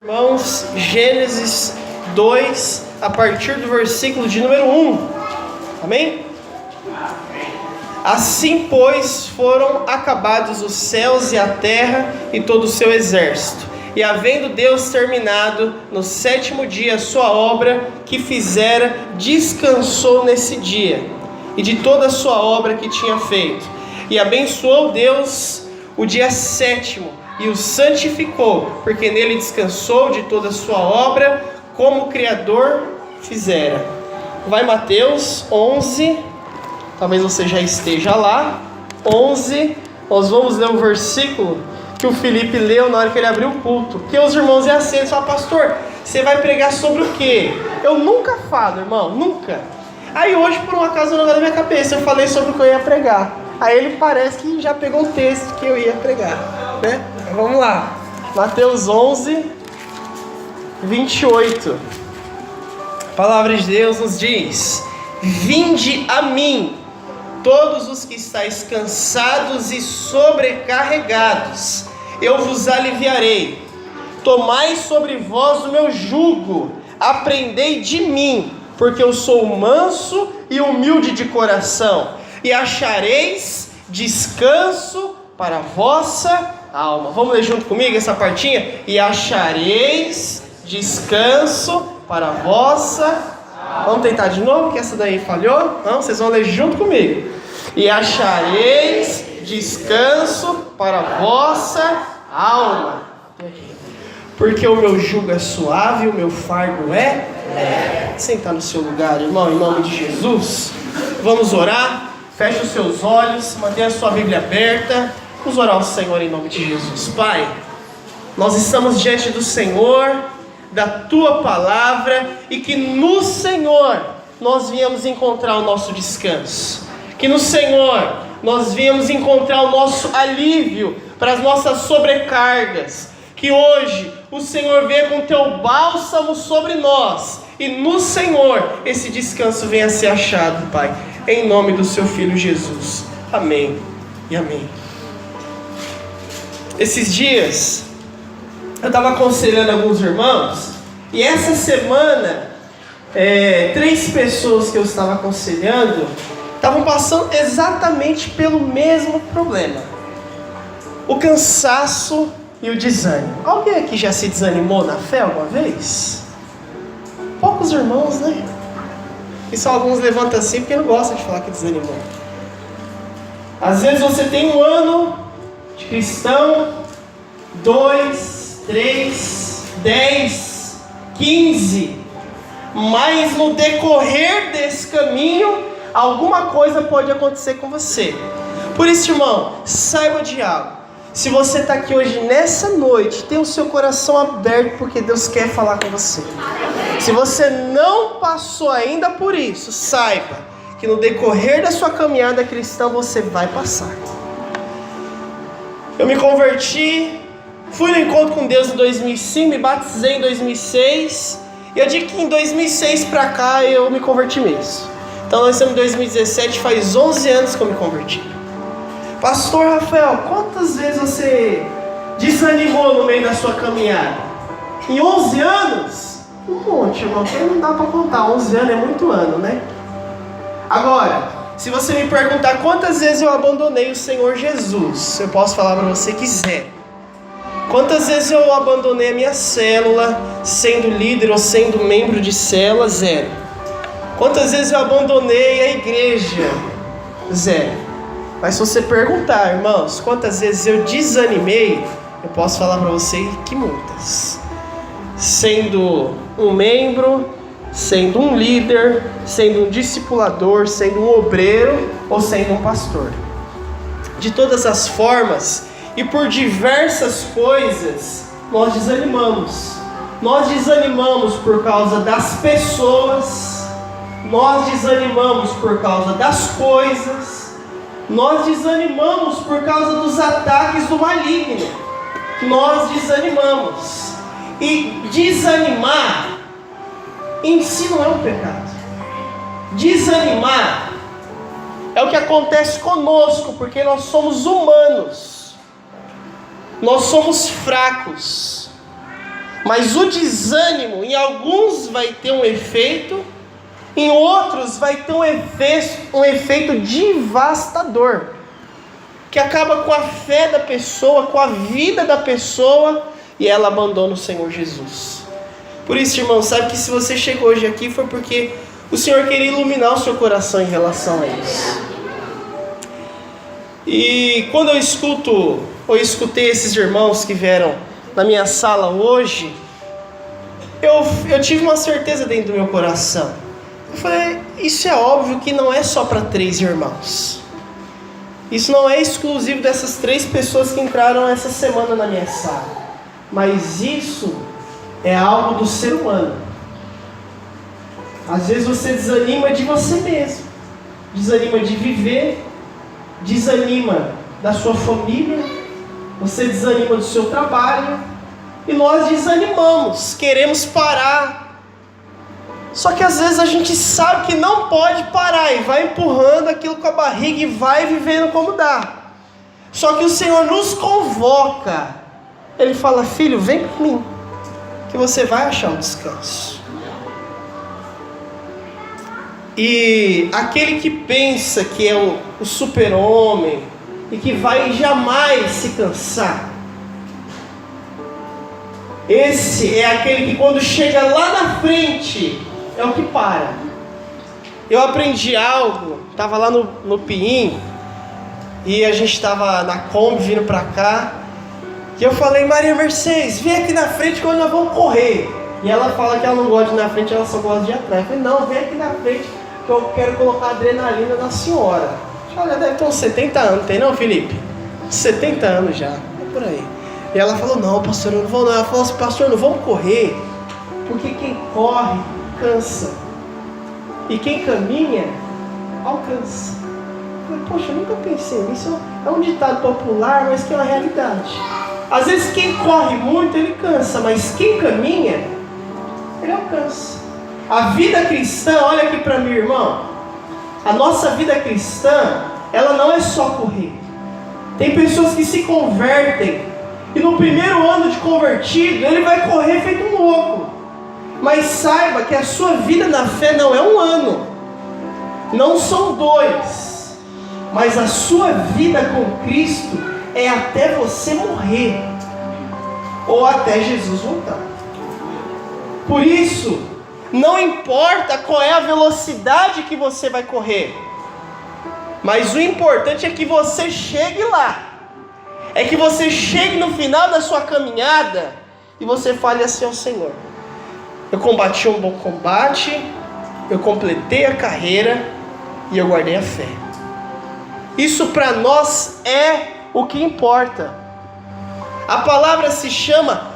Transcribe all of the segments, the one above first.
Irmãos, Gênesis 2, a partir do versículo de número 1. Amém? Assim, pois, foram acabados os céus e a terra e todo o seu exército. E havendo Deus terminado no sétimo dia a sua obra que fizera, descansou nesse dia, e de toda a sua obra que tinha feito. E abençoou Deus o dia sétimo, e o santificou, porque nele descansou de toda a sua obra, como o Criador fizera. Vai Mateus 11, talvez você já esteja lá, 11, nós vamos ler o versículo que o Felipe leu na hora que ele abriu o culto, porque os irmãos é assim, eles falam: pastor, você vai pregar sobre o quê? Eu nunca falo, irmão, nunca. Aí hoje, por um acaso, não veio na minha cabeça, eu falei sobre o que eu ia pregar. Aí ele parece que já pegou o texto que eu ia pregar, né? Vamos lá, Mateus 11, 28. A palavra de Deus nos diz: vinde a mim, todos os que estáis cansados e sobrecarregados, eu vos aliviarei. Tomai sobre vós o meu jugo, aprendei de mim, porque eu sou manso e humilde de coração, e achareis descanso para a vossa alma. Vamos ler junto comigo essa partinha? E achareis descanso para a vossa alma. Vamos tentar de novo, que essa daí falhou? Não, vocês vão ler junto comigo. E achareis descanso para a vossa alma, porque o meu jugo é suave e o meu fardo é leve. Sentar no seu lugar, irmão, em nome de Jesus. Vamos orar. Feche os seus olhos, mantenha a sua Bíblia aberta. Vamos orar ao Senhor em nome de Jesus. Pai, nós estamos diante do Senhor, da Tua Palavra, e que no Senhor nós viemos encontrar o nosso descanso. Que no Senhor nós viemos encontrar o nosso alívio para as nossas sobrecargas. Que hoje o Senhor venha com Teu bálsamo sobre nós, e no Senhor esse descanso venha a ser achado, Pai, em nome do Seu Filho Jesus. Amém e amém. Esses dias eu estava aconselhando alguns irmãos, e essa semana 3 pessoas que eu estava aconselhando estavam passando exatamente pelo mesmo problema: o cansaço e o desânimo. Alguém aqui já se desanimou na fé alguma vez? Poucos irmãos, né? E só alguns levantam assim porque não gostam de falar que desanimou. Às vezes você tem 1 ano de cristão, 2, 3, 10, 15, mas no decorrer desse caminho alguma coisa pode acontecer com você. Por isso, irmão, saiba de algo. Se você está aqui hoje nessa noite, tenha o seu coração aberto, porque Deus quer falar com você. Se você não passou ainda por isso, saiba que no decorrer da sua caminhada cristã você vai passar. Eu me converti, fui no encontro com Deus em 2005, me batizei em 2006, e eu digo que em 2006 para cá eu me converti mesmo. Então nós estamos em 2017, faz 11 anos que eu me converti. Pastor Rafael, quantas vezes você desanimou no meio da sua caminhada? Em 11 anos? Um monte, irmão, porque não dá para contar, 11 anos é muito ano, né? Agora, se você me perguntar quantas vezes eu abandonei o Senhor Jesus, eu posso falar para você que 0. Quantas vezes eu abandonei a minha célula, sendo líder ou sendo membro de célula? 0. Quantas vezes eu abandonei a igreja? 0. Mas se você perguntar, irmãos, quantas vezes eu desanimei, eu posso falar para você que muitas. Sendo um membro, sendo um líder, sendo um discipulador, sendo um obreiro ou sendo um pastor. De todas as formas e por diversas coisas, nós desanimamos. Nós desanimamos por causa das pessoas, nós desanimamos por causa das coisas, nós desanimamos por causa dos ataques do maligno. Nós desanimamos. E desanimar em si não é um pecado. Desanimar é o que acontece conosco, porque nós somos humanos. Nós somos fracos. Mas o desânimo, em alguns vai ter um efeito, em outros vai ter um efeito devastador, que acaba com a fé da pessoa, com a vida da pessoa, e ela abandona o Senhor Jesus. Por isso, irmão, sabe que se você chegou hoje aqui foi porque o Senhor queria iluminar o seu coração em relação a isso. E quando eu escutei esses irmãos que vieram na minha sala hoje, eu tive uma certeza dentro do meu coração. Eu falei, isso é óbvio que não é só para 3 irmãos. Isso não é exclusivo dessas 3 pessoas que entraram essa semana na minha sala. Mas isso é algo do ser humano. Às vezes você desanima de você mesmo, desanima de viver, desanima da sua família, você desanima do seu trabalho, e nós desanimamos, queremos parar. Só que às vezes a gente sabe que não pode parar e vai empurrando aquilo com a barriga e vai vivendo como dá. Só que o Senhor nos convoca. Ele fala, filho, vem para mim, que você vai achar um descanso. E aquele que pensa que é o super-homem e que vai jamais se cansar, esse é aquele que quando chega lá na frente é o que para. Eu aprendi algo, estava lá no PIN e a gente estava na Kombi vindo para cá, e eu falei, Maria Mercedes, vem aqui na frente que hoje nós vamos correr. E ela fala que ela não gosta de ir na frente, ela só gosta de ir atrás. Eu falei, não, vem aqui na frente que eu quero colocar a adrenalina na senhora. Ela deve ter uns 70 anos, tem não, Felipe? 70 anos já, é por aí. E ela falou, não, pastor, eu não vou não. Ela falou assim, pastor, não vamos correr, porque quem corre cansa, e quem caminha alcança. Eu falei, poxa, eu nunca pensei nisso. É um ditado popular, mas que é uma realidade. Às vezes quem corre muito, ele cansa, mas quem caminha, ele alcança. A vida cristã, olha aqui para mim, irmão. A nossa vida cristã, ela não é só correr. Tem pessoas que se convertem e no primeiro ano de convertido, ele vai correr feito um louco. Mas saiba que a sua vida na fé não é um ano, não são 2, mas a sua vida com Cristo é até você morrer, ou até Jesus voltar. Por isso, não importa qual é a velocidade que você vai correr, mas o importante é que você chegue lá. É que você chegue no final da sua caminhada e você fale assim ao Senhor, eu combati um bom combate, eu completei a carreira e eu guardei a fé. Isso para nós é o que importa. A palavra se chama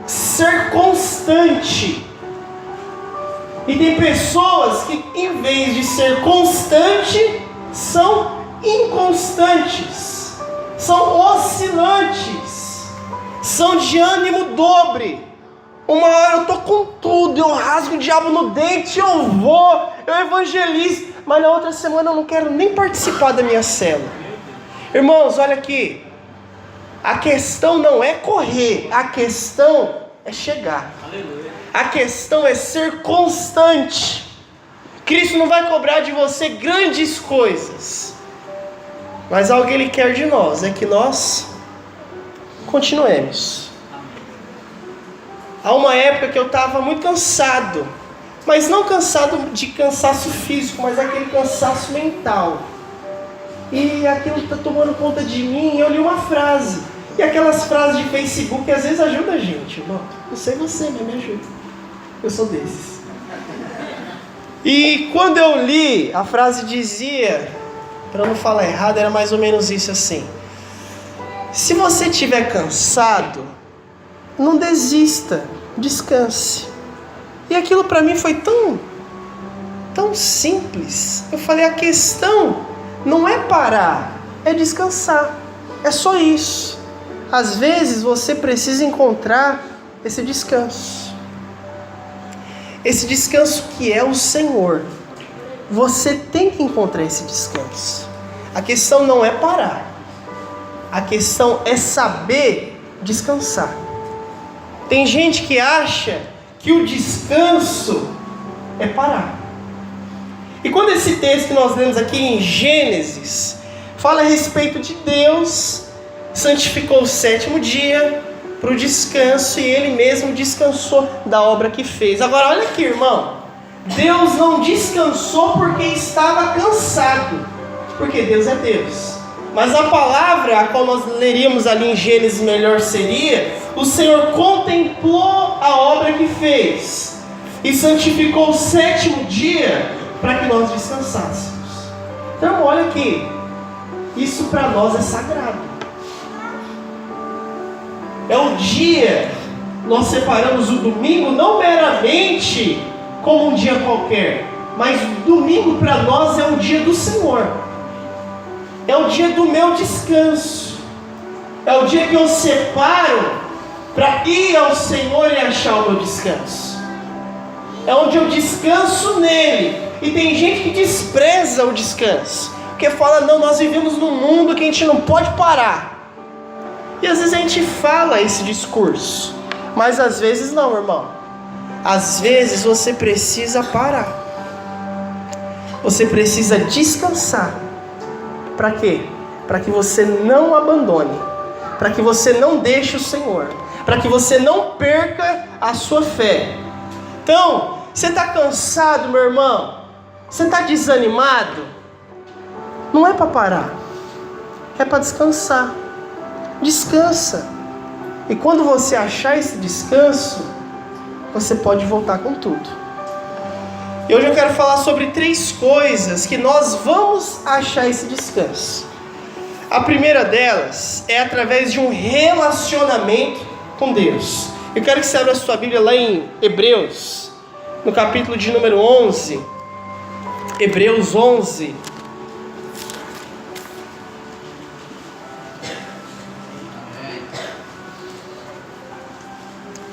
ser constante. E tem pessoas que, em vez de ser constante, são inconstantes, são oscilantes, são de ânimo dobre. Uma hora eu tô com tudo, eu rasgo o diabo no dente, eu vou, eu evangelizo, mas na outra semana eu não quero nem participar da minha célula. Irmãos, olha aqui, a questão não é correr, a questão é chegar. A questão é ser constante. Cristo não vai cobrar de você grandes coisas, mas algo que Ele quer de nós é que nós continuemos. Há uma época que eu estava muito cansado, mas não cansado de cansaço físico, mas aquele cansaço mental. E aquilo está tomando conta de mim, e eu li uma frase. E aquelas frases de Facebook às vezes ajudam a gente, irmão. Não sei você, mas me ajuda. Eu sou desses. E quando eu li, a frase dizia, para não falar errado, era mais ou menos isso assim: se você estiver cansado, não desista, descanse. E aquilo para mim foi tão simples. Eu falei, a questão não é parar, é descansar. É só isso. Às vezes você precisa encontrar esse descanso. Esse descanso que é o Senhor. Você tem que encontrar esse descanso. A questão não é parar. A questão é saber descansar. Tem gente que acha que o descanso é parar. E quando esse texto que nós lemos aqui em Gênesis fala a respeito de Deus, santificou o sétimo dia para o descanso, e Ele mesmo descansou da obra que fez. Agora olha aqui, irmão, Deus não descansou porque estava cansado, porque Deus é Deus. Mas a palavra, a qual nós leríamos ali em Gênesis melhor seria: o Senhor contemplou a obra que fez e santificou o sétimo dia para que nós descansássemos. Então olha aqui, isso para nós é sagrado. É um dia, nós separamos o domingo não meramente como um dia qualquer, mas domingo para nós é o dia do Senhor. É o dia do meu descanso. É o dia que eu separo para ir ao Senhor e achar o meu descanso. É onde eu descanso nele. E tem gente que despreza o descanso, porque fala: não, nós vivemos num mundo que a gente não pode parar. E às vezes a gente fala esse discurso, mas às vezes não, irmão. Às vezes você precisa parar. Você precisa descansar. Para quê? Para que você não abandone, para que você não deixe o Senhor, para que você não perca a sua fé. Então, você está cansado, meu irmão? Você está desanimado? Não é para parar, é para descansar. Descansa. E quando você achar esse descanso, você pode voltar com tudo. E hoje eu quero falar sobre 3 coisas que nós vamos achar esse descanso. A primeira delas é através de um relacionamento com Deus. Eu quero que você abra a sua Bíblia lá em Hebreus, no capítulo de número 11. Hebreus 11.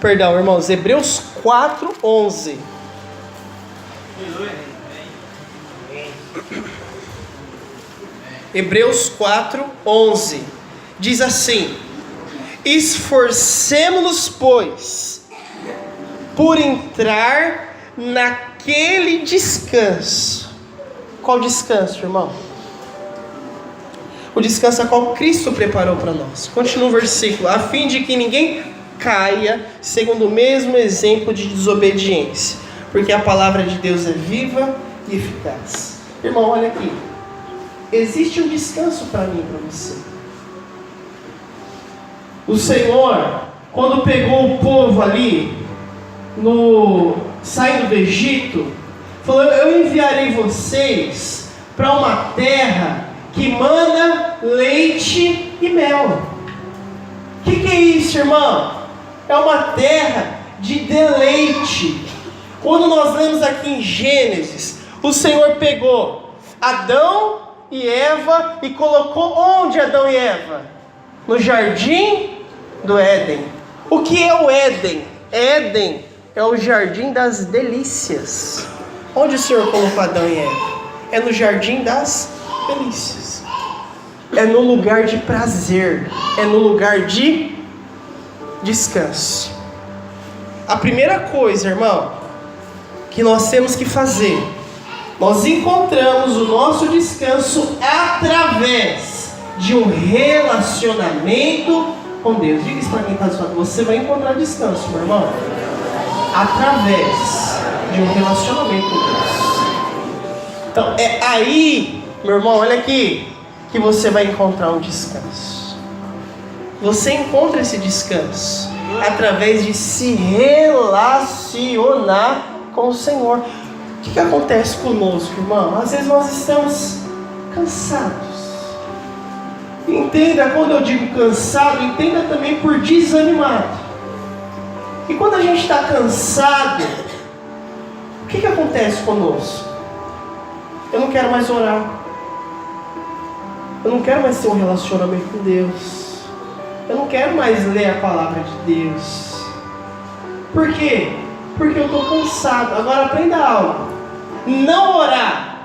Perdão, irmãos, Hebreus 4, 11. Hebreus 4, 11 diz assim: esforcemo-nos, pois, por entrar naquele descanso. Qual descanso, irmão? O descanso a qual Cristo preparou para nós. Continua o versículo: a fim de que ninguém caia segundo o mesmo exemplo de desobediência, porque a palavra de Deus é viva e eficaz. Irmão, olha aqui. Existe um descanso para mim e para você. O Senhor, quando pegou o povo ali, saindo do Egito, falou: eu enviarei vocês para uma terra que mana leite e mel. O que é isso, irmão? É uma terra de deleite. Quando nós lemos aqui em Gênesis, o Senhor pegou Adão e Eva e colocou onde Adão e Eva? No jardim do Éden. O que é o Éden? Éden é o jardim das delícias. Onde o Senhor colocou Adão e Eva? É no jardim das delícias. É no lugar de prazer. É no lugar de descanso. A primeira coisa, irmão, que nós temos que fazer, nós encontramos o nosso descanso através de um relacionamento com Deus. Diga isso para quem está do seu lado: você vai encontrar descanso, meu irmão, através de um relacionamento com Deus. Então é aí, meu irmão, olha aqui, que você vai encontrar um descanso. Você encontra esse descanso através de se relacionar com o Senhor. O que acontece conosco, irmão? Às vezes nós estamos cansados. Entenda, quando eu digo cansado, entenda também por desanimado. E quando a gente está cansado, o que acontece conosco? Eu não quero mais orar. Eu não quero mais ter um relacionamento com Deus. Eu não quero mais ler a palavra de Deus. Por quê? Porque eu estou cansado. Agora aprenda algo: não orar,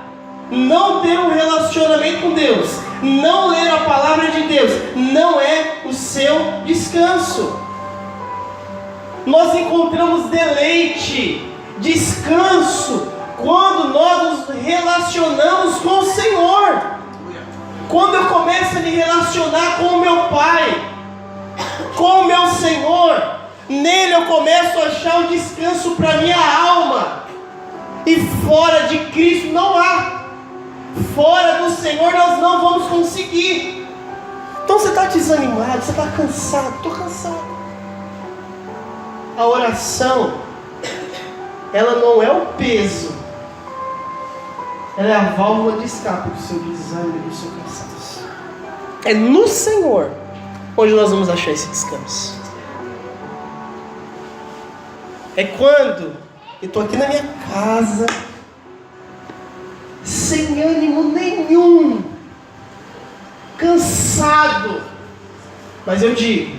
não ter um relacionamento com Deus, não ler a palavra de Deus, não é o seu descanso. Nós encontramos deleite, descanso, quando nós nos relacionamos com o Senhor. Quando eu começo a me relacionar com o meu Pai, com o meu Senhor, nele eu começo a achar o descanso para minha alma. E fora de Cristo não há. Fora do Senhor nós não vamos conseguir. Então você está desanimado, você está cansado. Estou cansado. A oração, ela não é o peso, ela é a válvula de escape do seu desânimo e do seu cansaço. É no Senhor onde nós vamos achar esse descanso. É quando eu estou aqui na minha casa, sem ânimo nenhum, cansado, mas eu digo: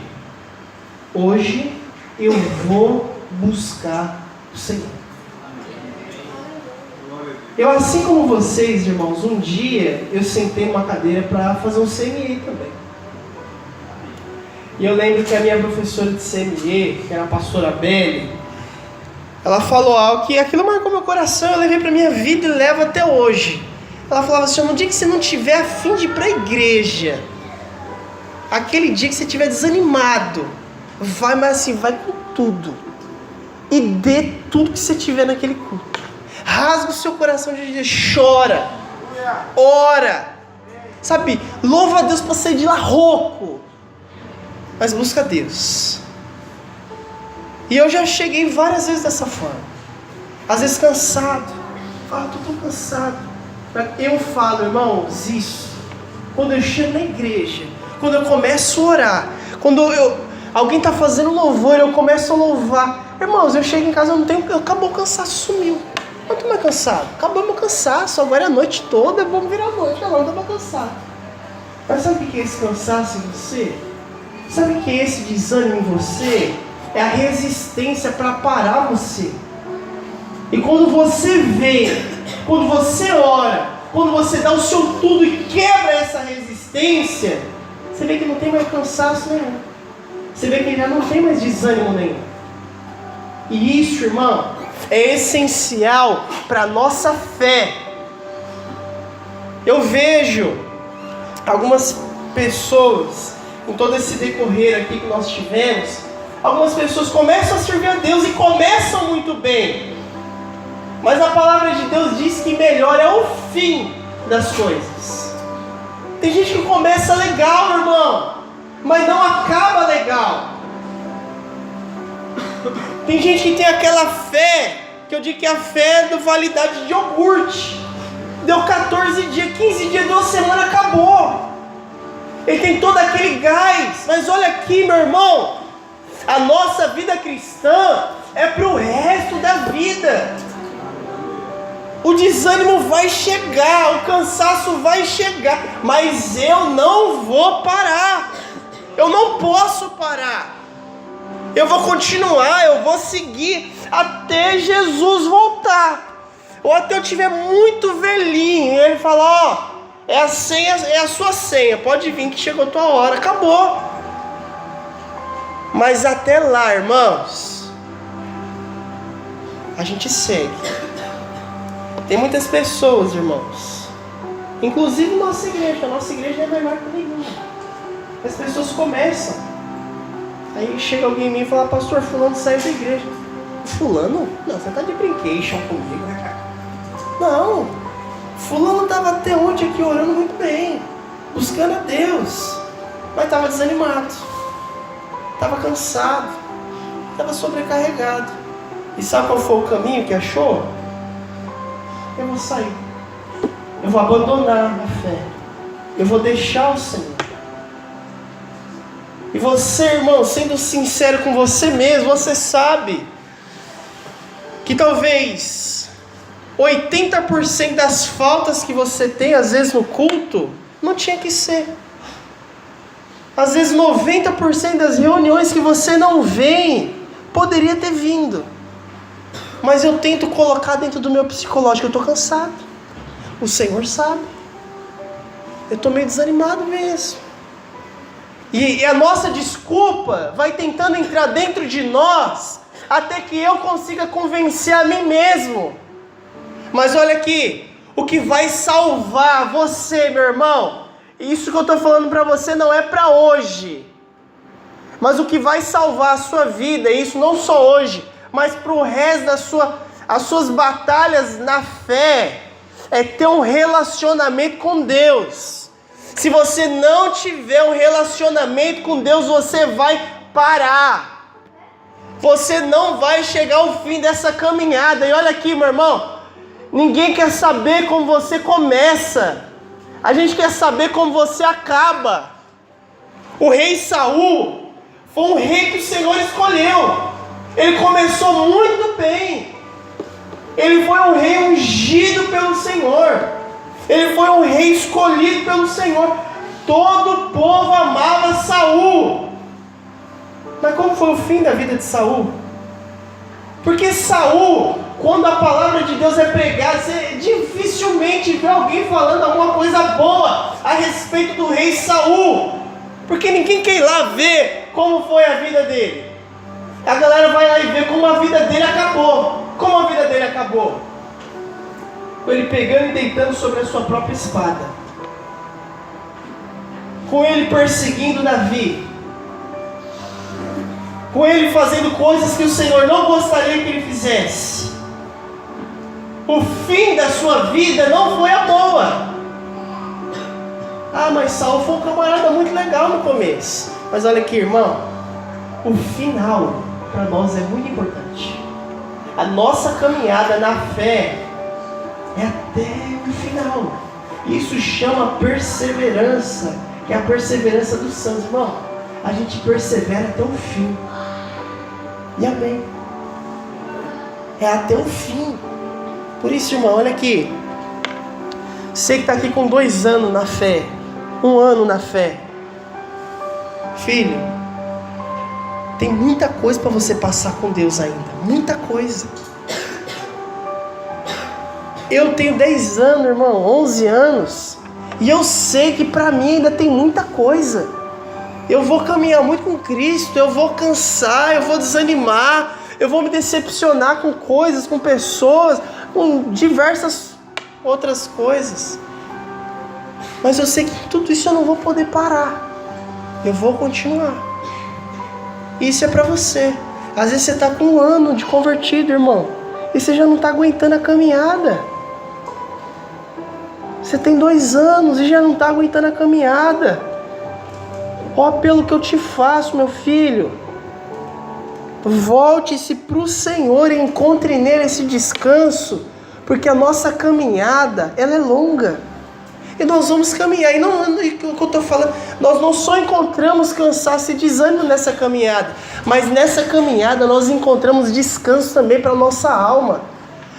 hoje eu vou buscar o Senhor. Eu, assim como vocês, irmãos, um dia eu sentei numa cadeira para fazer um CME também. E eu lembro que a minha professora de CME, que era a pastora Belle, ela falou algo que aquilo marcou meu coração, eu levei para minha vida e levo até hoje. Ela falava assim: no dia que você não tiver a fim de ir para a igreja, aquele dia que você estiver desanimado, vai, mas assim, vai com tudo. E dê tudo que você tiver naquele culto. Rasga o seu coração de dia, chora, ora, sabe, louva a Deus para sair de lá rouco, mas busca Deus. E eu já cheguei várias vezes dessa forma, às vezes cansado, estou tão cansado. Eu falo, irmãos, isso, quando eu chego na igreja, quando eu começo a orar, quando alguém está fazendo louvor e eu começo a louvar, irmãos, eu chego em casa, eu não tenho, acabou o cansaço, sumiu. Eu não estou mais cansado, acabou meu cansaço, agora é a noite toda, vamos virar a noite, agora eu estou mais cansado. Mas sabe o que é esse cansaço em você? Sabe o que é esse desânimo em você? É a resistência para parar você. E quando você vem, quando você ora, quando você dá o seu tudo e quebra essa resistência, você vê que não tem mais cansaço nenhum. Você vê que já não tem mais desânimo nenhum. E isso, irmão, é essencial para a nossa fé. Eu vejo algumas pessoas, em todo esse decorrer aqui que nós tivemos, algumas pessoas começam a servir a Deus e começam muito bem. Mas a palavra de Deus diz que melhor é o fim das coisas. Tem gente que começa legal, irmão, mas não acaba legal. Tem gente que tem aquela fé, que eu digo que é a fé da validade de iogurte. Deu 14 dias, 15 dias, 2 semanas, acabou. Ele tem todo aquele gás. Mas olha aqui, meu irmão, a nossa vida cristã é para o resto da vida. O desânimo vai chegar, o cansaço vai chegar, mas eu não vou parar. Eu não posso parar. Eu vou continuar, eu vou seguir até Jesus voltar. Ou até eu tiver muito velhinho, e ele falar: é a senha, é a sua senha, pode vir que chegou a tua hora, acabou. Mas até lá, irmãos, a gente segue. Tem muitas pessoas, irmãos, inclusive nossa igreja não é mais marca nenhuma. As pessoas começam, aí chega alguém em mim e fala: pastor, fulano saiu da igreja. Fulano? Não, você tá de brincation comigo, né, cara? Não, fulano estava até ontem aqui orando muito bem, buscando a Deus, mas estava desanimado, estava cansado, estava sobrecarregado. E sabe qual foi o caminho que achou? Eu vou sair, eu vou abandonar a fé, eu vou deixar o Senhor. E você, irmão, sendo sincero com você mesmo, você sabe que talvez 80% das faltas que você tem, às vezes no culto, não tinha que ser. Às vezes 90% das reuniões que você não vem, poderia ter vindo. Mas eu tento colocar dentro do meu psicológico: eu estou cansado. O Senhor sabe. Eu estou meio desanimado mesmo. E a nossa desculpa vai tentando entrar dentro de nós, até que eu consiga convencer a mim mesmo. Mas olha aqui, o que vai salvar você, meu irmão, isso que eu estou falando para você não é para hoje, mas o que vai salvar a sua vida, isso não só hoje, mas para o resto as suas batalhas na fé, é ter um relacionamento com Deus. Se você não tiver um relacionamento com Deus, você vai parar. Você não vai chegar ao fim dessa caminhada. E olha aqui, meu irmão, ninguém quer saber como você começa. A gente quer saber como você acaba. O rei Saul foi um rei que o Senhor escolheu. Ele começou muito bem. Ele foi um rei ungido pelo Senhor. Ele foi um rei escolhido pelo Senhor. Todo o povo amava Saul. Mas como foi o fim da vida de Saul? Porque Saul, quando a palavra de Deus é pregada, você dificilmente vê alguém falando alguma coisa boa a respeito do rei Saul. Porque ninguém quer ir lá ver como foi a vida dele. A galera vai lá e vê como a vida dele acabou. Como a vida dele acabou? Com ele pegando e deitando sobre a sua própria espada, com ele perseguindo Davi, com ele fazendo coisas que o Senhor não gostaria que ele fizesse. O fim da sua vida não foi a boa. Mas Saul foi um camarada muito legal no começo. Mas olha aqui, irmão, o final para nós é muito importante. A nossa caminhada na fé é até o final. Isso chama perseverança, que é a perseverança dos santos. Irmão, a gente persevera até o fim. E amém. É até o fim. Por isso, irmão, olha aqui. Você que está aqui com 2 anos na fé, 1 ano na fé, filho, tem muita coisa para você passar com Deus ainda. Muita coisa. Eu tenho 10 anos, irmão, 11 anos, e eu sei que para mim ainda tem muita coisa. Eu vou caminhar muito com Cristo, eu vou cansar, eu vou desanimar, eu vou me decepcionar com coisas, com pessoas, com diversas outras coisas. Mas eu sei que tudo isso eu não vou poder parar. Eu vou continuar. Isso é para você. Às vezes você está com 1 ano de convertido, irmão, e você já não está aguentando a caminhada. Você tem 2 anos e já não está aguentando a caminhada. Ó, apelo que eu te faço, meu filho, volte-se para o Senhor e encontre nele esse descanso, porque a nossa caminhada, ela é longa, e nós vamos caminhar, e não, o que eu estou falando, nós não só encontramos cansaço e desânimo nessa caminhada, mas nessa caminhada nós encontramos descanso também para a nossa alma.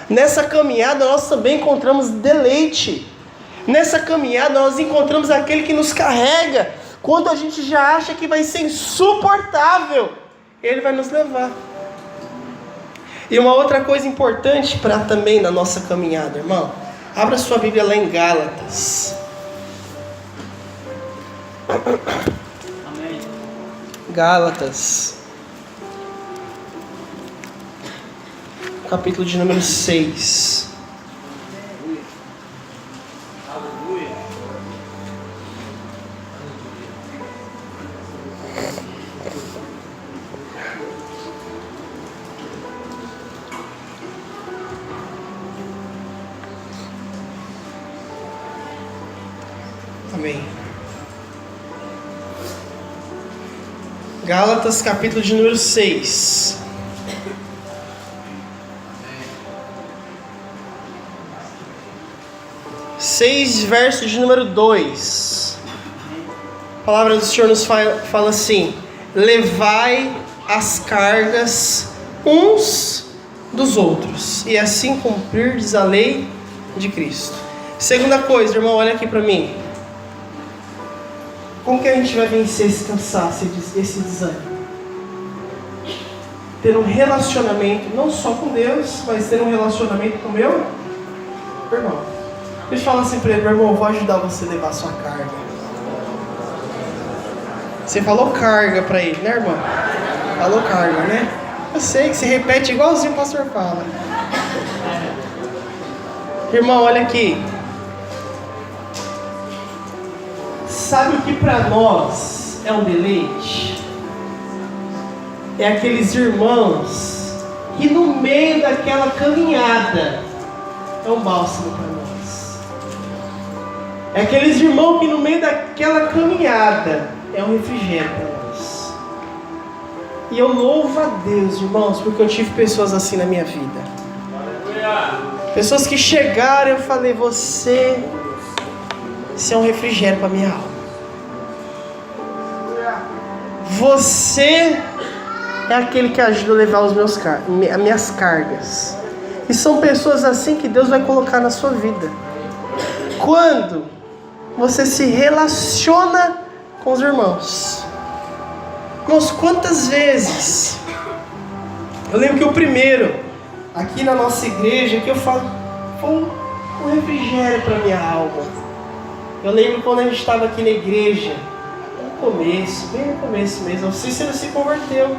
Nessa caminhada nós também encontramos deleite. Nessa caminhada nós encontramos aquele que nos carrega. Quando a gente já acha que vai ser insuportável, ele vai nos levar. E uma outra coisa importante para também na nossa caminhada, irmão, abra sua Bíblia lá em Gálatas. Amém. Gálatas, capítulo de número 6. Aleluia. Amém. Gálatas, capítulo de número 6. Verso de número 2. A palavra do Senhor nos fala assim: levai as cargas uns dos outros, e assim cumprirdes a lei de Cristo. Segunda coisa, irmão, olha aqui para mim. Como que a gente vai vencer esse cansaço, esse desânimo? Ter um relacionamento, não só com Deus, mas ter um relacionamento com o meu irmão. Deixa eu falar assim para ele: meu irmão, eu vou ajudar você a levar a sua carga. Você falou carga pra ele, né, irmão? Falou carga, né? Eu sei que você repete igualzinho o pastor fala. Irmão, olha aqui. Sabe o que pra nós é um deleite? É aqueles irmãos que no meio daquela caminhada é um bálsamo para nós. É aqueles irmãos que no meio daquela caminhada é um refrigério para nós. E eu louvo a Deus, irmãos, porque eu tive pessoas assim na minha vida. Pessoas que chegaram e eu falei, você é um refrigério para minha alma. Você é aquele que ajuda a levar as minhas cargas. E são pessoas assim que Deus vai colocar na sua vida. Quando você se relaciona com os irmãos. Irmãos, quantas vezes... Eu lembro que o primeiro, aqui na nossa igreja, que eu falo, foi um refrigério para minha alma. Eu lembro quando a gente estava aqui na igreja, bem no começo mesmo, o Cícero se converteu.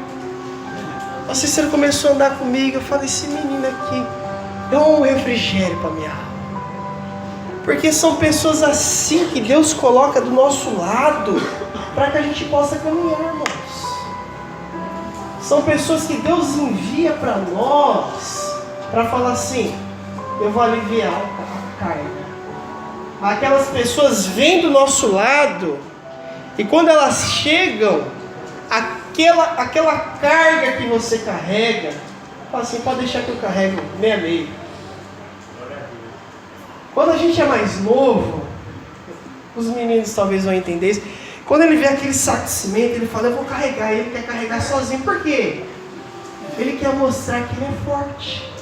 O Cícero começou a andar comigo. Eu falei, esse menino aqui é um refrigério para minha alma. Porque são pessoas assim que Deus coloca do nosso lado para que a gente possa caminhar, irmãos. São pessoas que Deus envia para nós para falar assim, eu vou aliviar a carga. Aquelas pessoas vêm do nosso lado e quando elas chegam, aquela carga que você carrega, fala assim, pode deixar que eu carrego meia meia. Quando a gente é mais novo, os meninos talvez vão entender isso. Quando ele vê aquele saco de cimento, ele fala, eu vou carregar. Ele quer carregar sozinho. Por quê? Ele quer mostrar que ele é forte.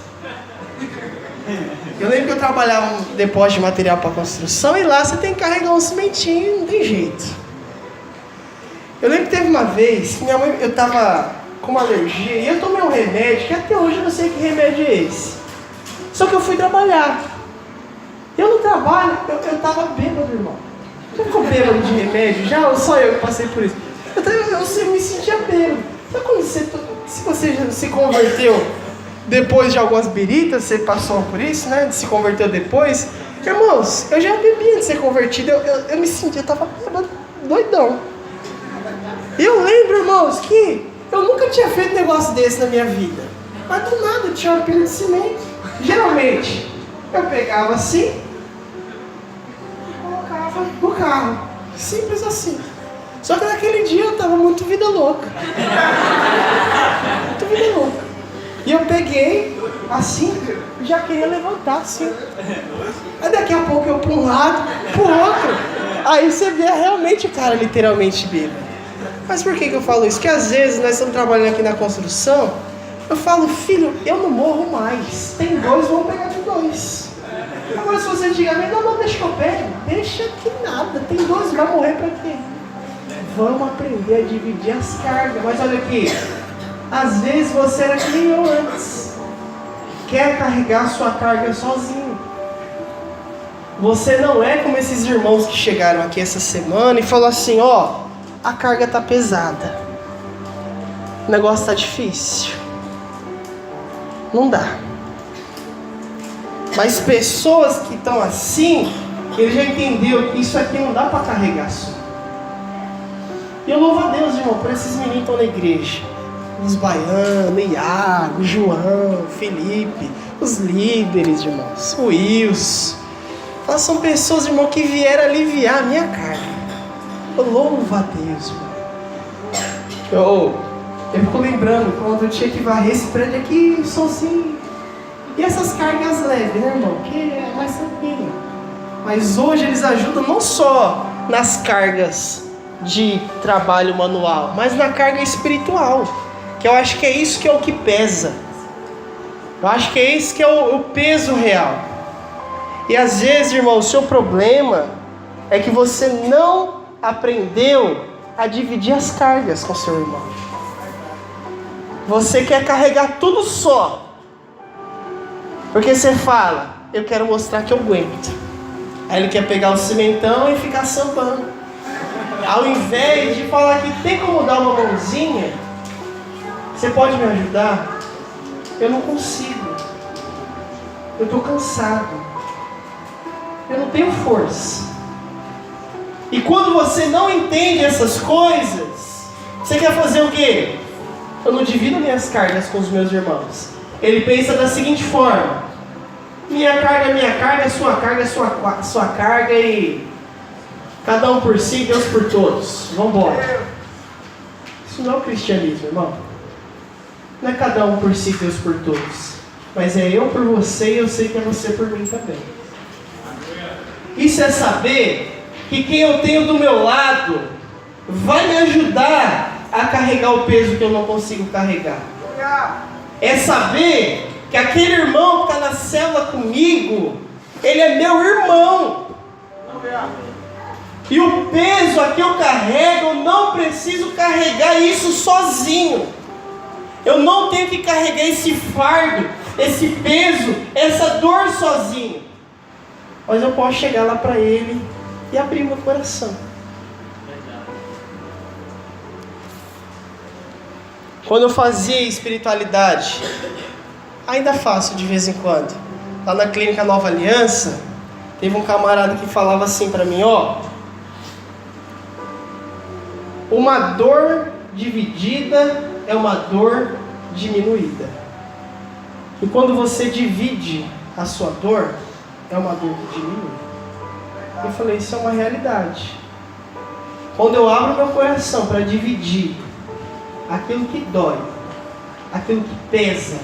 Eu lembro que eu trabalhava em depósito de material para construção e lá você tem que carregar um cimentinho, não tem jeito. Eu lembro que teve uma vez que minha mãe, eu estava com uma alergia e eu tomei um remédio que até hoje eu não sei que remédio é esse. Só que eu fui trabalhar. Eu no trabalho, eu estava bêbado, irmão. Você ficou bêbado de remédio já? Ou só eu que passei por isso? Eu me sentia bêbado. Sabe quando se você já se converteu depois de algumas biritas, você passou por isso, né? Se converteu depois. Irmãos, eu já bebi antes de ser convertido. Eu me sentia, eu estava doidão. E eu lembro, irmãos, que eu nunca tinha feito um negócio desse na minha vida. Mas do nada eu tinha uma pilha de cimento. Geralmente, eu pegava assim, colocava no carro. Simples assim. Só que naquele dia eu tava muito vida louca. Muito vida louca. E eu peguei, assim, já queria levantar, assim. Aí daqui a pouco eu para um lado, pro outro. Aí você vê realmente o cara literalmente bêbado. Mas por que eu falo isso? Porque às vezes nós estamos trabalhando aqui na construção, eu falo, filho, eu não morro mais. Tem dois, vamos pegar de dois. Agora se você antigamente, não, deixa que eu pego. Deixa que nada, tem dois, vai morrer pra quê? Vamos aprender a dividir as cargas. Mas olha aqui, às vezes você era que nem eu antes. Quer carregar a sua carga sozinho. Você não é como esses irmãos que chegaram aqui essa semana e falaram assim, ó, a carga tá pesada. O negócio tá difícil. Não dá. Mas pessoas que estão assim, ele já entendeu que isso aqui não dá para carregar só. E eu louvo a Deus, irmão, por esses meninos que estão na igreja. Os baianos, Iago, João, Felipe, os líderes, irmãos, o Wilson. Elas são pessoas, irmão, que vieram aliviar a minha carga. Eu louvo a Deus, irmão. Eu fico lembrando quando eu tinha que varrer esse prédio aqui sozinho. E essas cargas leves, né, irmão? Que é mais tranquilo. Mas hoje eles ajudam não só nas cargas de trabalho manual, mas na carga espiritual. Que eu acho que é isso que é o que pesa. Eu acho que é isso que é o peso real. E às vezes, irmão, o seu problema é que você não aprendeu a dividir as cargas com seu irmão. Você quer carregar tudo só. Porque você fala, eu quero mostrar que eu aguento. Aí ele quer pegar o cimentão e ficar sambando. Ao invés de falar que tem como dar uma mãozinha, você pode me ajudar? Eu não consigo. Eu estou cansado. Eu não tenho força. E quando você não entende essas coisas, você quer fazer o quê? Eu não divido minhas cargas com os meus irmãos. Ele pensa da seguinte forma: minha carga é minha carga, sua carga é sua carga, e cada um por si, Deus por todos. Vamos embora. Isso não é o cristianismo, irmão. Não é cada um por si, Deus por todos. Mas é eu por você e eu sei que é você por mim também. Isso é saber que quem eu tenho do meu lado vai me ajudar a carregar o peso que eu não consigo carregar. É saber que aquele irmão que está na célula comigo, ele é meu irmão. E o peso a que eu carrego, eu não preciso carregar isso sozinho. Eu não tenho que carregar esse fardo, esse peso, essa dor sozinho. Mas eu posso chegar lá para ele e abrir meu coração. Quando eu fazia espiritualidade, ainda faço de vez em quando. Lá na clínica Nova Aliança, teve um camarada que falava assim para mim, ó: uma dor dividida é uma dor diminuída. E quando você divide a sua dor, é uma dor que diminui. Eu falei, isso é uma realidade. Quando eu abro meu coração para dividir aquilo que dói, aquilo que pesa,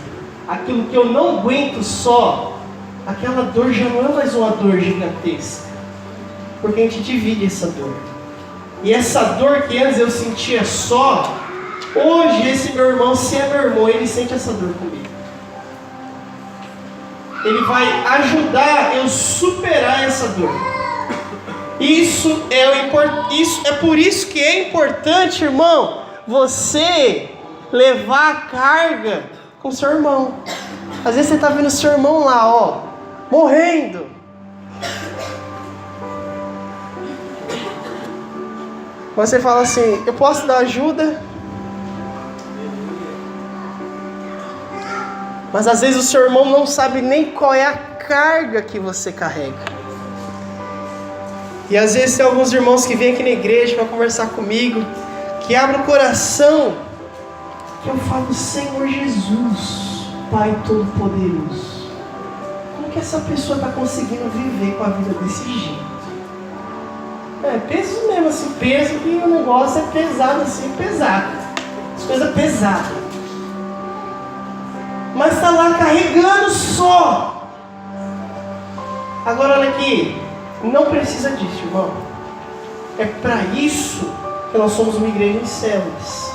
aquilo que eu não aguento só, aquela dor já não é mais uma dor gigantesca, porque a gente divide essa dor. E essa dor que antes eu sentia só, hoje esse meu irmão, se é meu irmão, ele sente essa dor comigo. Ele vai ajudar eu superar essa dor. Isso é por isso que é importante, irmão, você levar a carga com seu irmão. Às vezes você está vendo seu irmão lá, ó, morrendo. Você fala assim, eu posso dar ajuda? Mas às vezes o seu irmão não sabe nem qual é a carga que você carrega. E às vezes tem alguns irmãos que vêm aqui na igreja para conversar comigo, que abrem o coração, que eu falo, Senhor Jesus, Pai Todo-Poderoso, como que essa pessoa está conseguindo viver com a vida desse jeito? É peso mesmo, assim, peso que o negócio é pesado, assim, pesado. As coisas pesadas. Mas está lá carregando só. Agora olha aqui, não precisa disso, irmão. É para isso que nós somos uma igreja em células.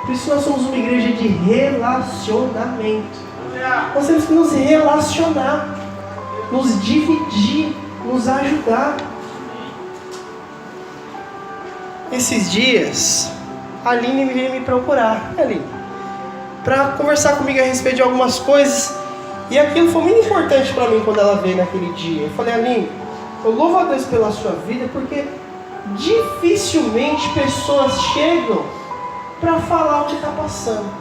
Por isso nós somos uma igreja de relacionamento. Nós temos que nos relacionar, nos dividir, nos ajudar. Esses dias, a Aline veio me procurar, para conversar comigo a respeito de algumas coisas. E aquilo foi muito importante para mim quando ela veio naquele dia. Eu falei, Aline, eu louvo a Deus pela sua vida, porque dificilmente pessoas chegam para falar o que está passando,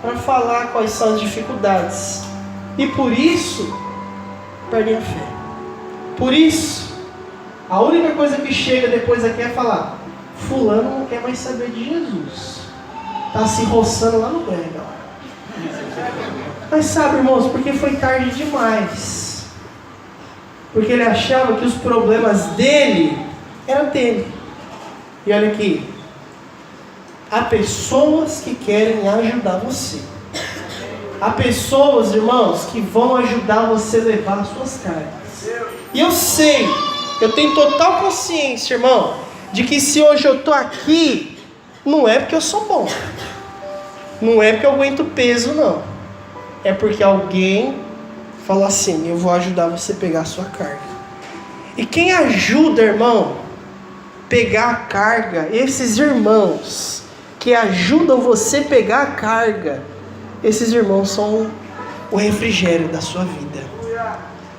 para falar quais são as dificuldades. E por isso, perdem a fé. Por isso, a única coisa que chega depois aqui é falar, fulano não quer mais saber de Jesus. Está se roçando lá no brega. Mas sabe, irmãos, porque foi tarde demais. Porque ele achava que os problemas dele eram dele. E olha aqui, há pessoas que querem ajudar você. Há pessoas, irmãos, que vão ajudar você a levar as suas cargas. E eu sei, eu tenho total consciência, irmão, de que se hoje eu estou aqui, não é porque eu sou bom. Não é porque eu aguento peso, não. É porque alguém falou assim, eu vou ajudar você a pegar a sua carga. E quem ajuda, irmão, pegar a carga, esses irmãos que ajudam você a pegar a carga, esses irmãos são o refrigério da sua vida.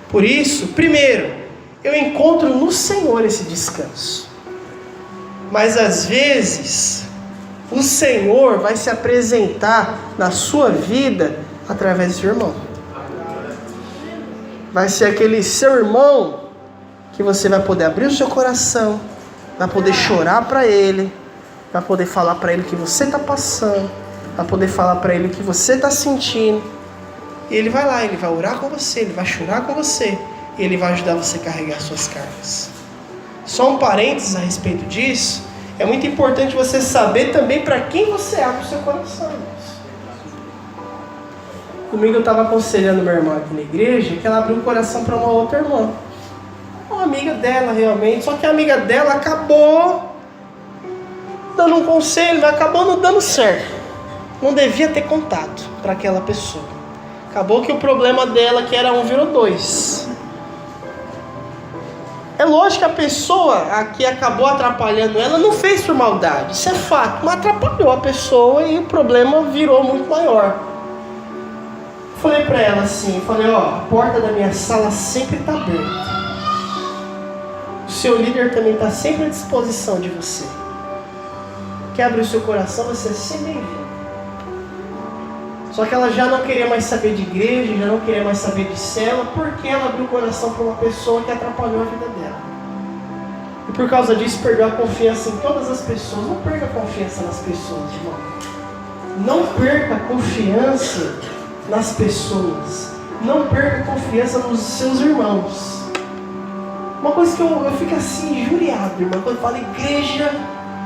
Por isso, primeiro, eu encontro no Senhor esse descanso. Mas às vezes, o Senhor vai se apresentar na sua vida através do irmão. Vai ser aquele seu irmão que você vai poder abrir o seu coração, vai poder chorar para ele, vai poder falar para ele o que você está passando, vai poder falar para ele o que você está sentindo. E ele vai lá, ele vai orar com você, ele vai chorar com você, e ele vai ajudar você a carregar suas cargas. Só um parênteses a respeito disso, é muito importante você saber também para quem você abre o seu coração. Comigo eu estava aconselhando minha irmã aqui na igreja, que ela abriu o coração para uma outra irmã. Uma amiga dela realmente, só que a amiga dela acabou dando um conselho, mas acabou não dando certo. Não devia ter contato para aquela pessoa. Acabou que o problema dela, que era 1, virou 2. É lógico que a pessoa que acabou atrapalhando ela não fez por maldade, isso é fato, mas atrapalhou a pessoa e o problema virou muito maior. Falei pra ela assim, a porta da minha sala sempre está aberta. O seu líder também está sempre à disposição de você. Quer abrir o seu coração, você é sempre bem-vindo. Só que ela já não queria mais saber de igreja, já não queria mais saber de célula, porque ela abriu o coração para uma pessoa que atrapalhou a vida dela. E por causa disso perdeu a confiança em todas as pessoas. Não perca a confiança nas pessoas, irmão. Não perca a confiança nas pessoas. Não perca a confiança nos seus irmãos. Uma coisa que eu fico assim, injuriado, irmão, quando eu falo igreja,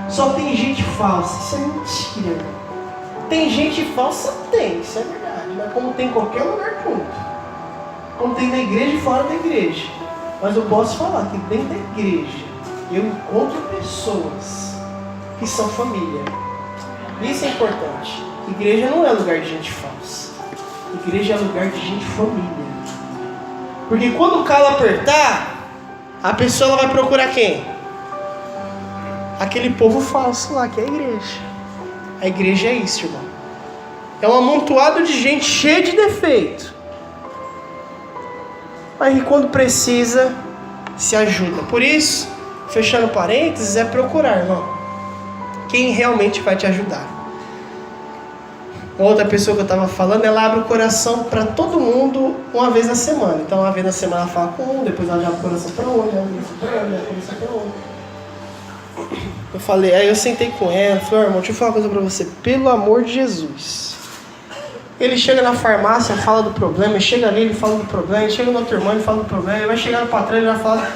só tem gente falsa. Isso é mentira, irmão. Tem gente falsa? Tem, isso é verdade. Mas como tem em qualquer lugar do mundo. Como tem na igreja e fora da igreja. Mas eu posso falar que dentro da igreja eu encontro pessoas que são família. Isso é importante. Igreja não é lugar de gente falsa. Igreja é lugar de gente família. Porque quando o calo apertar, a pessoa vai procurar quem? Aquele povo falso lá, que é a igreja. A igreja é isso, irmão. É um amontoado de gente cheia de defeito. Mas quando precisa, se ajuda. Por isso, fechando parênteses, é procurar, irmão, quem realmente vai te ajudar. Uma outra pessoa que eu estava falando, ela abre o coração para todo mundo uma vez na semana. Então, uma vez na semana ela fala com um, depois ela abre o coração para outro, ela abre o coração para outro. Eu falei, aí eu sentei com ela, falei, irmão, deixa eu falar uma coisa pra você, pelo amor de Jesus. Ele chega na farmácia, fala do problema, ele chega ali, ele fala do problema, ele chega no outro irmão, ele fala do problema, ele vai chegar no patrão, ele vai falar,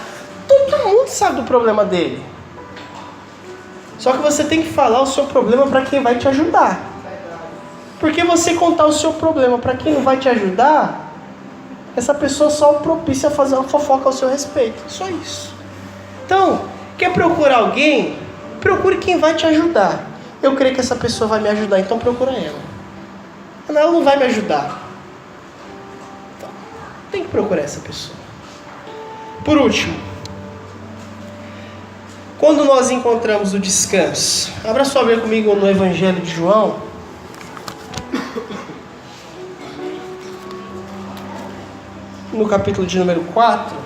todo mundo sabe do problema dele. Só que você tem que falar o seu problema para quem vai te ajudar. Porque você contar o seu problema para quem não vai te ajudar, essa pessoa só propicia a fazer uma fofoca ao seu respeito, só isso. Então, quer procurar alguém? Procure quem vai te ajudar. Eu creio que essa pessoa vai me ajudar, então procura ela. Ela não vai me ajudar. Então, tem que procurar essa pessoa. Por último, quando nós encontramos o descanso, abra sua Bíblia comigo no Evangelho de João. No capítulo de número 4.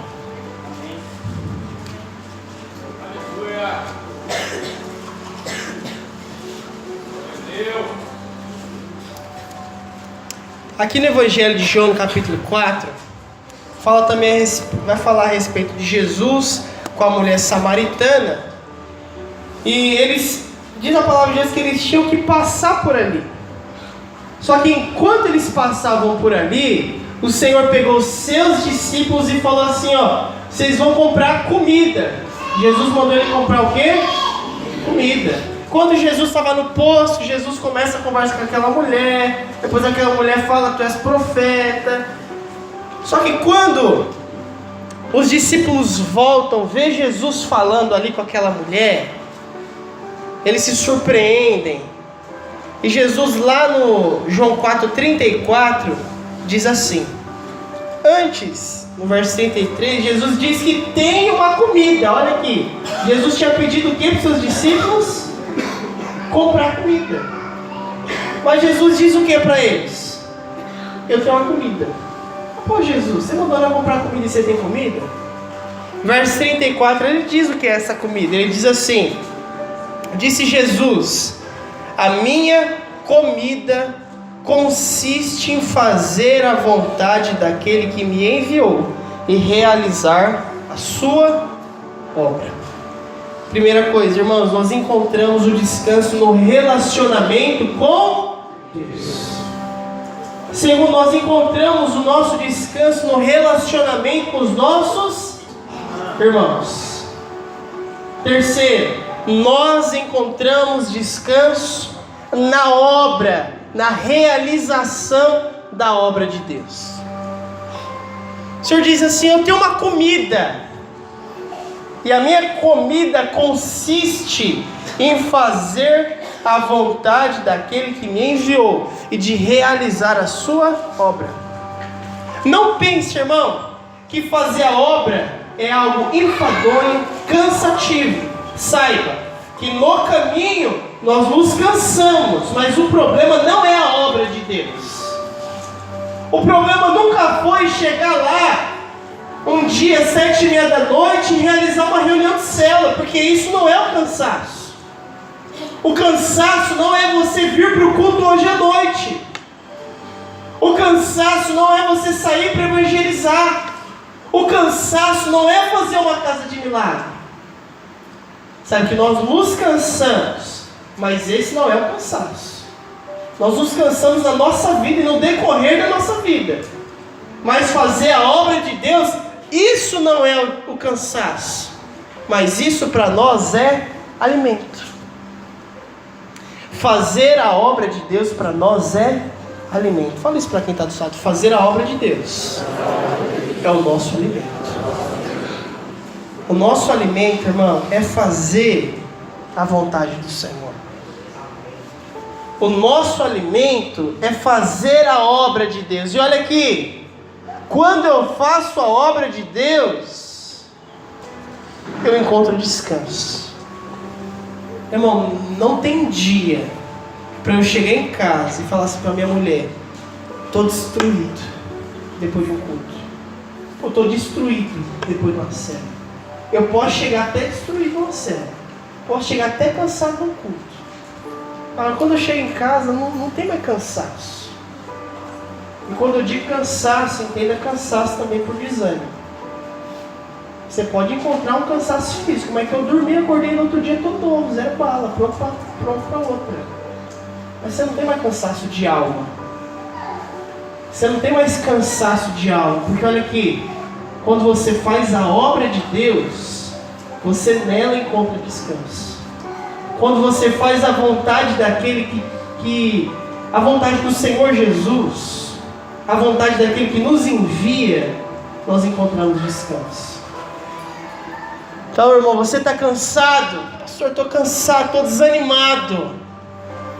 Aqui no Evangelho de João, no capítulo 4, fala também, vai falar a respeito de Jesus com a mulher samaritana. E eles, diz a palavra de Deus que eles tinham que passar por ali. Só que enquanto eles passavam por ali, o Senhor pegou os seus discípulos e falou assim, vocês vão comprar comida. Jesus mandou ele comprar o quê? Comida. Quando Jesus estava no posto, Jesus começa a conversar com aquela mulher. Depois aquela mulher fala, tu és profeta. Só que quando os discípulos voltam, vê Jesus falando ali com aquela mulher, eles se surpreendem. E Jesus lá no João 4,34 diz assim. Antes, no verso 33, Jesus diz que tem uma comida. Olha aqui. Jesus tinha pedido o que para os seus discípulos? Comprar comida. Mas Jesus diz o que para eles? Eu tenho uma comida. Pô, Jesus, você mandou eu comprar comida e você tem comida? Verso 34, ele diz o que é essa comida. Ele diz assim: Disse Jesus: a minha comida consiste em fazer a vontade daquele que me enviou e realizar a sua obra. Primeira coisa, irmãos, nós encontramos o descanso no relacionamento com Deus. Segundo, nós encontramos o nosso descanso no relacionamento com os nossos irmãos. Terceiro, nós encontramos descanso na obra, na realização da obra de Deus. O Senhor diz assim: eu tenho uma comida, e a minha comida consiste em fazer a vontade daquele que me enviou e de realizar a sua obra. Não pense, irmão, que fazer a obra é algo enfadonho, cansativo. Saiba que no caminho nós nos cansamos, mas o problema não é a obra de Deus. O problema nunca foi chegar lá um dia, 7:30 da noite, e realizar uma reunião de célula, porque isso não é o cansaço. O cansaço não é você vir para o culto hoje à noite. O cansaço não é você sair para evangelizar. O cansaço não é fazer uma casa de milagre. Sabe que nós nos cansamos, mas esse não é o cansaço. Nós nos cansamos na nossa vida e no decorrer da nossa vida. Mas fazer a obra de Deus, isso não é o cansaço. Mas isso para nós é alimento. Fazer a obra de Deus para nós é alimento. Fala isso para quem está do lado. Fazer a obra de Deus é o nosso alimento. O nosso alimento, irmão, é fazer a vontade do Senhor. O nosso alimento é fazer a obra de Deus. E olha aqui, quando eu faço a obra de Deus, eu encontro descanso. Irmão, não tem dia para eu chegar em casa e falar assim para minha mulher: estou destruído depois de um culto. Eu estou destruído depois de uma cena. Eu posso chegar até destruído numa cena. Posso chegar até cansado no culto. Mas quando eu chego em casa, não tem mais cansaço. E quando eu digo cansaço, entenda cansaço também por desânimo. Você pode encontrar um cansaço físico, mas que eu dormi, acordei no outro dia todo novo, zero bala, pronto para outra. Mas você não tem mais cansaço de alma. Você não tem mais cansaço de alma, porque olha aqui, quando você faz a obra de Deus, você nela encontra descanso. Quando você faz a vontade daquele que a vontade do Senhor Jesus, a vontade daquele que nos envia, nós encontramos descanso. Então, irmão, você está cansado? Pastor, estou cansado, estou desanimado.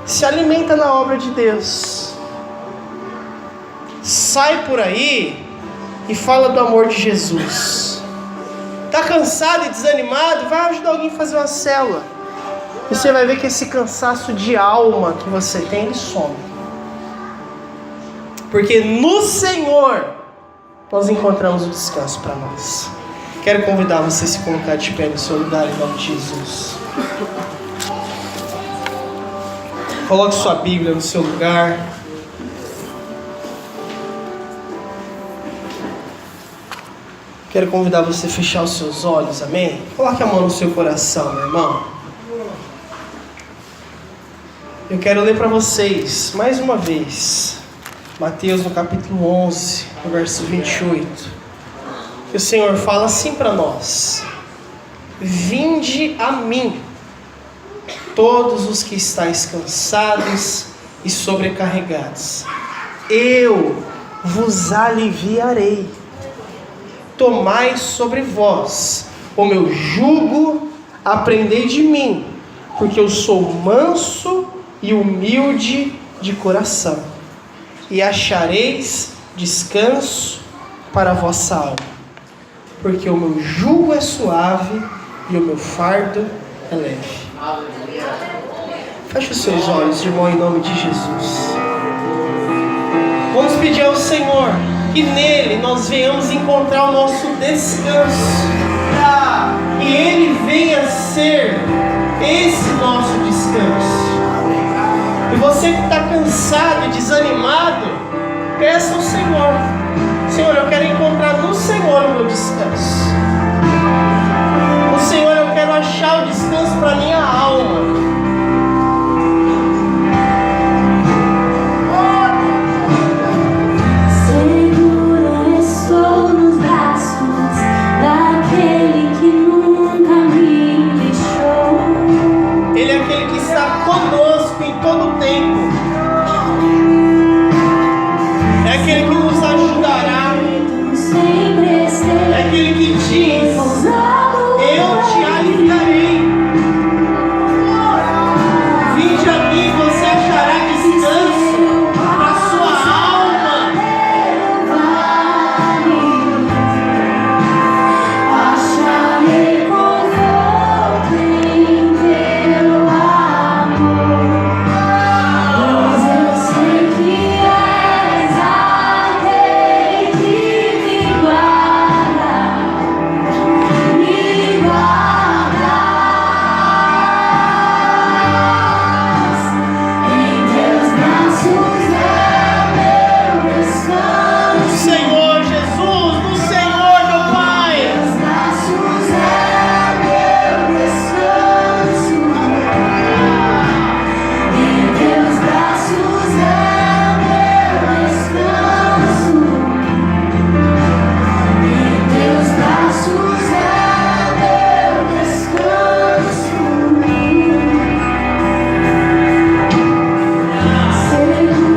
Se alimenta na obra de Deus. Sai por aí e fala do amor de Jesus. Está cansado e desanimado? Vai ajudar alguém a fazer uma célula. E você vai ver que esse cansaço de alma que você tem, ele some. Porque no Senhor nós encontramos o descanso para nós. Quero convidar você a se colocar de pé no seu lugar em nome de Jesus. Coloque sua Bíblia no seu lugar. Quero convidar você a fechar os seus olhos, amém? Coloque a mão no seu coração, meu irmão. Eu quero ler para vocês, mais uma vez, Mateus no capítulo 11, no verso 28. Que o Senhor fala assim para nós: vinde a mim, todos os que estáis cansados e sobrecarregados, eu vos aliviarei. Tomai sobre vós o meu jugo, aprendei de mim, porque eu sou manso e humilde de coração, e achareis descanso para a vossa alma. Porque o meu jugo é suave e o meu fardo é leve. Feche os seus olhos, irmão, em nome de Jesus. Vamos pedir ao Senhor que nele nós venhamos encontrar o nosso descanso. Que ele venha ser esse nosso descanso. E você que está cansado e desanimado, peça ao Senhor: Senhor, eu quero encontrar no Senhor o meu descanso. No Senhor eu quero achar o descanso para minha alma. Ele é aquele que está conosco em todo o tempo. É aquele que nos ajudará. É aquele que diz: eu te aliviarei. Vinde a mim, você achará descanso para a sua alma. Acharei conforto em teu amor, pois eu sei que és aquele que me guarda, me guardas. Em teus braços é meu descanso. No Senhor Jesus, no Senhor, meu Pai. Teus braços é meu descanso. Em teus braços é meu descanso. Em teus braços é meu descanso.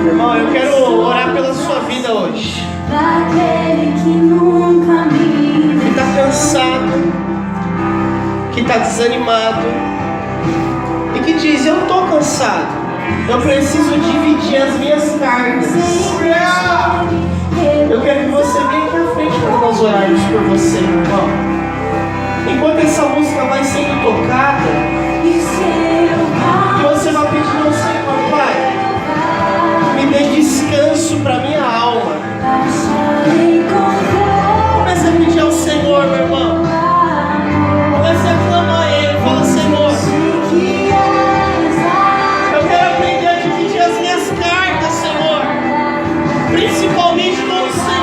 Irmão, eu quero orar pela sua vida hoje. Daquele que nunca me Que está cansado, que está desanimado e que diz: eu estou cansado, eu preciso dividir as minhas cargas. Eu quero que você venha aqui à frente para nós orarmos por você, irmão. Enquanto essa música vai sendo tocada, que você vai pedir ao Senhor: Pai, me dê descanso para minha alma. Comece a pedir ao Senhor, meu irmão. Comece a clamar a Ele. Fala: Senhor, eu quero aprender a dividir as minhas cargas, Senhor, principalmente com o Senhor.